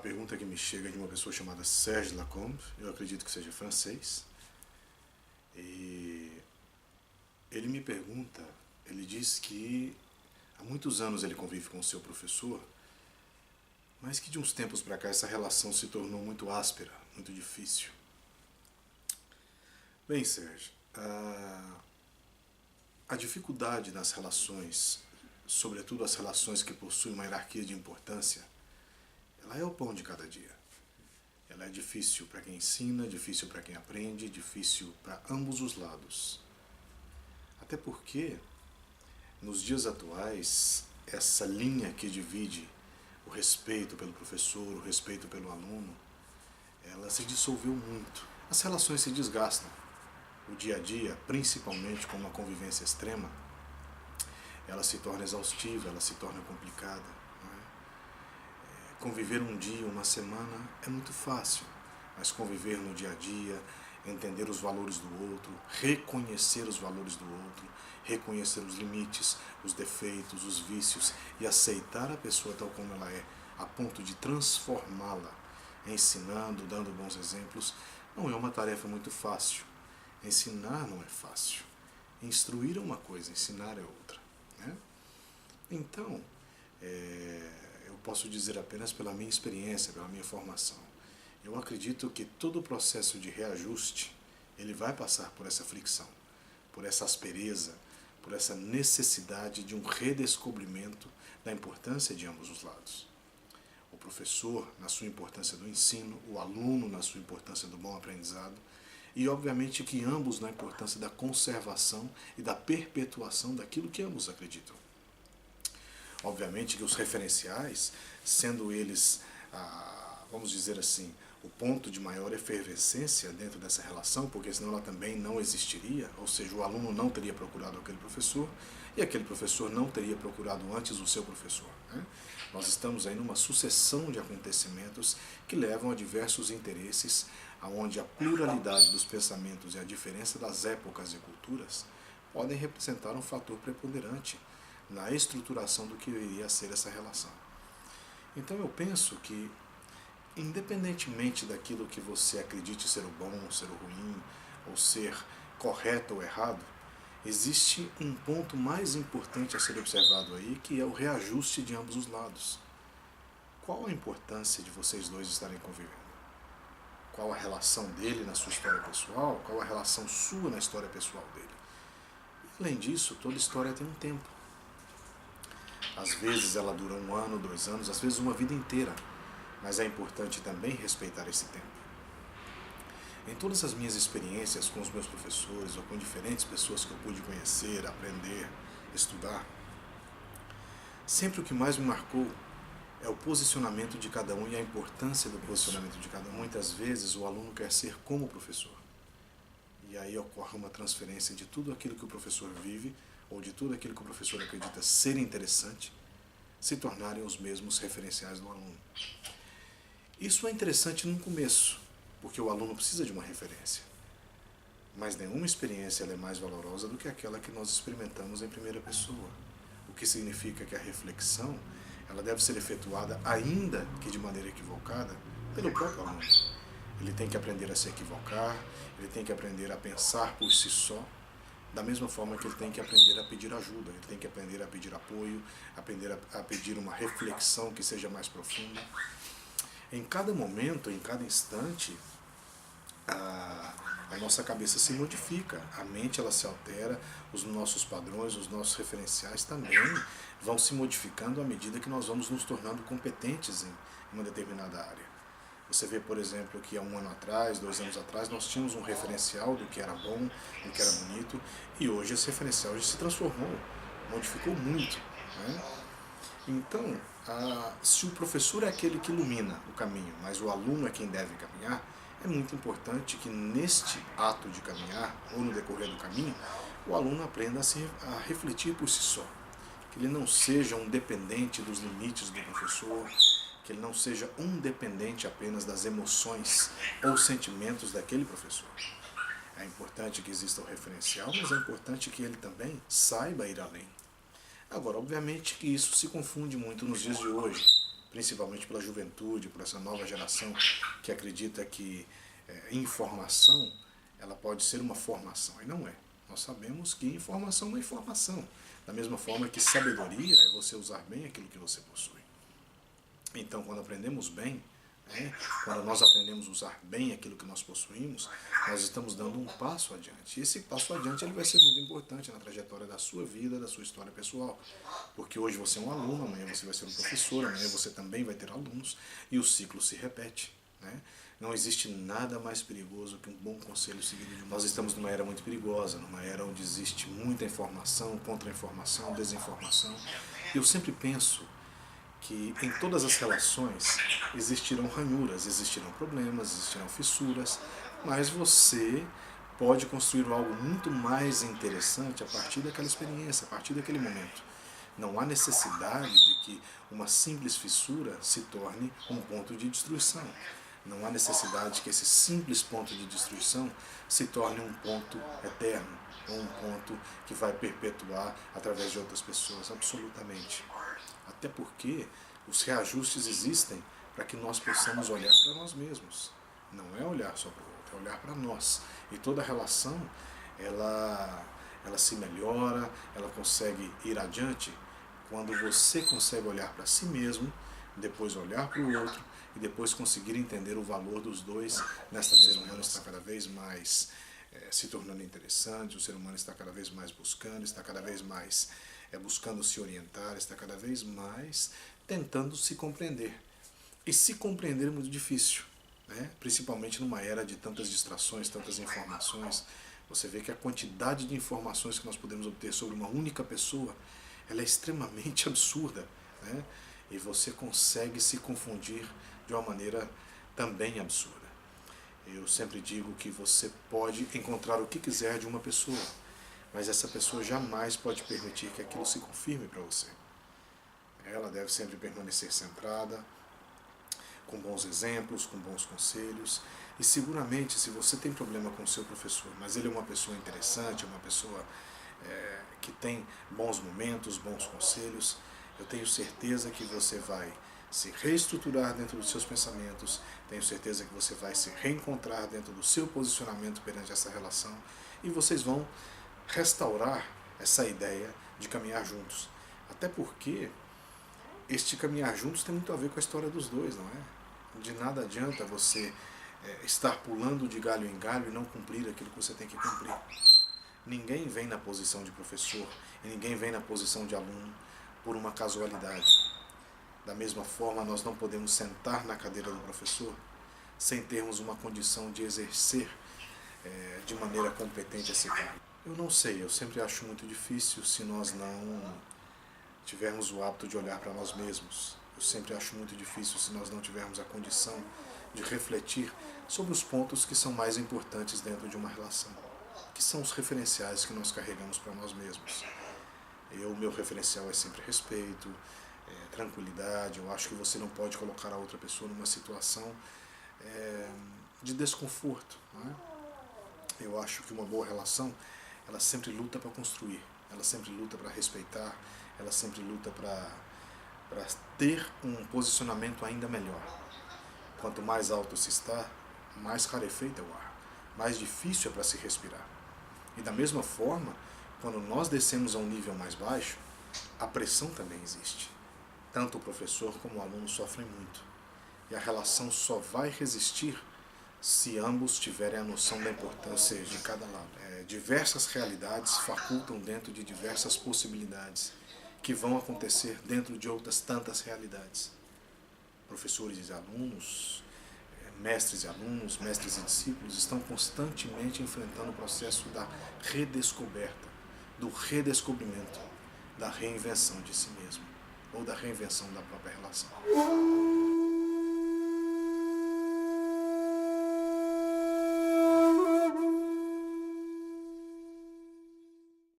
pergunta que me chega de uma pessoa chamada Serge Lacombe, eu acredito que seja francês, e ele me pergunta, ele diz que há muitos anos ele convive com o seu professor, mas que de uns tempos para cá essa relação se tornou muito áspera, muito difícil. Bem, Sérgio, a dificuldade nas relações, sobretudo as relações que possuem uma hierarquia de importância, ela é o pão de cada dia. Ela é difícil para quem ensina, difícil para quem aprende, difícil para ambos os lados. Até porque, nos dias atuais, essa linha que divide o respeito pelo professor, o respeito pelo aluno, ela se dissolveu muito. As relações se desgastam. O dia a dia, principalmente com uma convivência extrema, ela se torna exaustiva, ela se torna complicada. Conviver um dia, uma semana é muito fácil, mas conviver no dia a dia, entender os valores do outro, reconhecer os valores do outro, reconhecer os limites, os defeitos, os vícios e aceitar a pessoa tal como ela é, a ponto de transformá-la, ensinando, dando bons exemplos, não é uma tarefa muito fácil. Ensinar não é fácil. Instruir é uma coisa, ensinar é outra, né? Então, eu posso dizer apenas pela minha experiência, pela minha formação. Eu acredito que todo o processo de reajuste, ele vai passar por essa fricção, por essa aspereza, por essa necessidade de um redescobrimento da importância de ambos os lados. O professor, na sua importância do ensino, o aluno, na sua importância do bom aprendizado, e obviamente que ambos na importância da conservação e da perpetuação daquilo que ambos acreditam. Obviamente que os referenciais, sendo eles, vamos dizer assim, o ponto de maior efervescência dentro dessa relação, porque senão ela também não existiria, ou seja, o aluno não teria procurado aquele professor e aquele professor não teria procurado antes o seu professor, né? Nós estamos aí numa sucessão de acontecimentos que levam a diversos interesses, onde a pluralidade dos pensamentos e a diferença das épocas e culturas podem representar um fator preponderante na estruturação do que iria ser essa relação. Então eu penso que, independentemente daquilo que você acredite ser o bom, ser o ruim, ou ser correto ou errado, existe um ponto mais importante a ser observado aí, que é o reajuste de ambos os lados. Qual a importância de vocês dois estarem convivendo? Qual a relação dele na sua história pessoal? Qual a relação sua na história pessoal dele? E, além disso, toda história tem um tempo. Às vezes ela dura 1 ano, 2 anos, às vezes uma vida inteira. Mas é importante também respeitar esse tempo. Em todas as minhas experiências com os meus professores ou com diferentes pessoas que eu pude conhecer, aprender, estudar, sempre o que mais me marcou é o posicionamento de cada um e a importância do posicionamento de cada um. Muitas vezes o aluno quer ser como o professor. E aí ocorre uma transferência de tudo aquilo que o professor vive, ou de tudo aquilo que o professor acredita ser interessante, se tornarem os mesmos referenciais do aluno. Isso é interessante no começo, porque o aluno precisa de uma referência. Mas nenhuma experiência é mais valorosa do que aquela que nós experimentamos em primeira pessoa. O que significa que a reflexão ela deve ser efetuada, ainda que de maneira equivocada, pelo próprio aluno. Ele tem que aprender a se equivocar, ele tem que aprender a pensar por si só, da mesma forma que ele tem que aprender a pedir ajuda, ele tem que aprender a pedir apoio, aprender a pedir uma reflexão que seja mais profunda. Em cada momento, em cada instante, a nossa cabeça se modifica, a mente ela se altera, os nossos padrões, os nossos referenciais também vão se modificando à medida que nós vamos nos tornando competentes em uma determinada área. Você vê, por exemplo, que há 1 ano atrás, 2 anos atrás, nós tínhamos um referencial do que era bom, do que era bonito, e hoje esse referencial já se transformou, modificou muito, né? Então, se o professor é aquele que ilumina o caminho, mas o aluno é quem deve caminhar, é muito importante que neste ato de caminhar, ou no decorrer do caminho, o aluno aprenda a refletir por si só. Que ele não seja um dependente dos limites do professor, que ele não seja um dependente apenas das emoções ou sentimentos daquele professor. É importante que exista o referencial, mas é importante que ele também saiba ir além. Agora, obviamente que isso se confunde muito nos dias de hoje, principalmente pela juventude, por essa nova geração que acredita que informação ela pode ser uma formação, e não é. Nós sabemos que informação é informação, da mesma forma que sabedoria é você usar bem aquilo que você possui. Então, quando aprendemos bem, quando nós aprendemos a usar bem aquilo que nós possuímos, nós estamos dando um passo adiante. E esse passo adiante ele vai ser muito importante na trajetória da sua vida, da sua história pessoal. Porque hoje você é um aluno, amanhã você vai ser um professor, amanhã você também vai ter alunos, e o ciclo se repete. Não existe nada mais perigoso que um bom conselho seguido de um. Nós estamos numa era muito perigosa, numa era onde existe muita informação, contra-informação, desinformação. E eu sempre penso que em todas as relações existirão ranhuras, existirão problemas, existirão fissuras, mas você pode construir algo muito mais interessante a partir daquela experiência, a partir daquele momento. Não há necessidade de que uma simples fissura se torne um ponto de destruição. Não há necessidade de que esse simples ponto de destruição se torne um ponto eterno, ou um ponto que vai perpetuar através de outras pessoas, absolutamente. Até porque os reajustes existem para que nós possamos olhar para nós mesmos. Não é olhar só para o outro, é olhar para nós. E toda relação, ela se melhora, ela consegue ir adiante quando você consegue olhar para si mesmo, depois olhar para o outro e depois conseguir entender o valor dos dois nessa mesma. O ser humano está cada vez mais se tornando interessante, o ser humano está cada vez mais buscando, está cada vez mais buscando se orientar, está cada vez mais tentando se compreender. E se compreender é muito difícil, principalmente numa era de tantas distrações, tantas informações. Você vê que a quantidade de informações que nós podemos obter sobre uma única pessoa, ela é extremamente absurda, e você consegue se confundir de uma maneira também absurda. Eu sempre digo que você pode encontrar o que quiser de uma pessoa, mas essa pessoa jamais pode permitir que aquilo se confirme para você. Ela deve sempre permanecer centrada, com bons exemplos, com bons conselhos. E seguramente, se você tem problema com o seu professor, mas ele é uma pessoa interessante, uma pessoa que tem bons momentos, bons conselhos, eu tenho certeza que você vai se reestruturar dentro dos seus pensamentos, tenho certeza que você vai se reencontrar dentro do seu posicionamento perante essa relação, e vocês vão restaurar essa ideia de caminhar juntos. Até porque este caminhar juntos tem muito a ver com a história dos dois, não é? De nada adianta você estar pulando de galho em galho e não cumprir aquilo que você tem que cumprir. Ninguém vem na posição de professor e ninguém vem na posição de aluno por uma casualidade. Da mesma forma, nós não podemos sentar na cadeira do professor sem termos uma condição de exercer de maneira competente esse cargo. Eu não sei, eu sempre acho muito difícil se nós não tivermos o hábito de olhar para nós mesmos. Eu sempre acho muito difícil se nós não tivermos a condição de refletir sobre os pontos que são mais importantes dentro de uma relação, que são os referenciais que nós carregamos para nós mesmos. Meu referencial é sempre respeito, tranquilidade. Eu acho que você não pode colocar a outra pessoa numa situação de desconforto. Não é? Eu acho que uma boa relação, ela sempre luta para construir, ela sempre luta para respeitar, ela sempre luta para ter um posicionamento ainda melhor. Quanto mais alto se está, mais rarefeito é o ar, mais difícil é para se respirar. E da mesma forma, quando nós descemos a um nível mais baixo, a pressão também existe. Tanto o professor como o aluno sofrem muito. E a relação só vai resistir se ambos tiverem a noção da importância de cada lado. Diversas realidades facultam dentro de diversas possibilidades que vão acontecer dentro de outras tantas realidades. Professores e alunos, mestres e alunos, mestres e discípulos estão constantemente enfrentando o processo da redescoberta, do redescobrimento, da reinvenção de si mesmo, ou da reinvenção da própria relação.